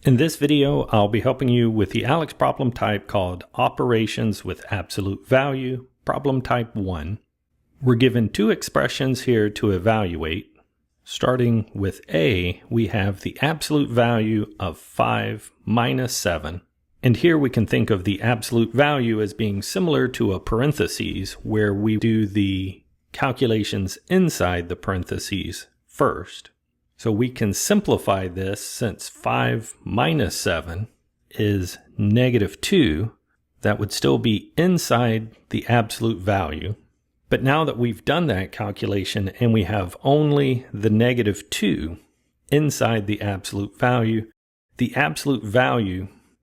In this video, I'll be helping you with the ALEKS problem type called Operations with Absolute Value, problem type 1. We're given two expressions here to evaluate. Starting with A, we have the absolute value of 5 minus 7. And here we can think of the absolute value as being similar to a parentheses, where we do the calculations inside the parentheses first. So we can simplify this since 5 minus 7 is negative 2. That would still be inside the absolute value. But now that we've done that calculation and we have only the negative 2 inside the absolute value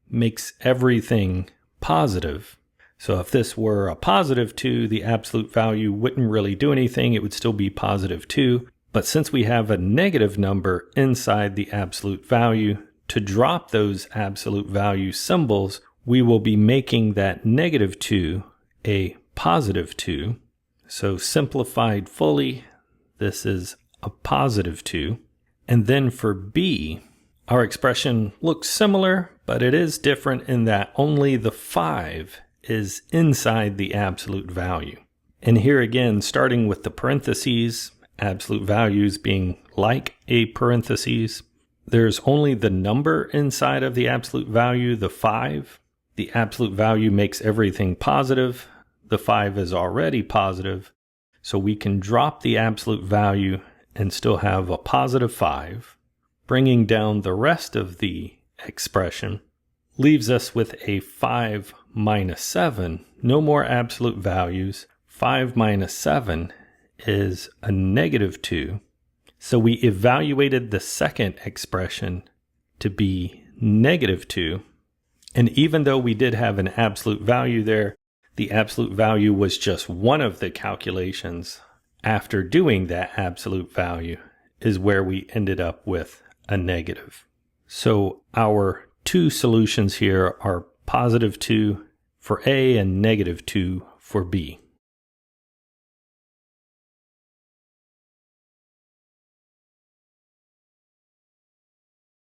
makes everything positive. So if this were a positive 2, the absolute value wouldn't really do anything. It would still be positive 2. But since we have a negative number inside the absolute value, to drop those absolute value symbols, we will be making that negative 2 a positive 2. So simplified fully, this is a positive 2. And then for B, our expression looks similar, but it is different in that only the 5 is inside the absolute value. And here again, starting with the parentheses, absolute values being like a parentheses, there's only the number inside of the absolute value, the 5. The absolute value makes everything positive. The 5 is already positive, so we can drop the absolute value and still have a positive 5. Bringing down the rest of the expression leaves us with a 5 minus 7. No more absolute values. 5 minus 7 is a negative 2. So we evaluated the second expression to be negative 2. And even though we did have an absolute value there, the absolute value was just one of the calculations. After doing that absolute value is where we ended up with a negative. So our two solutions here are positive 2 for A and negative 2 for B.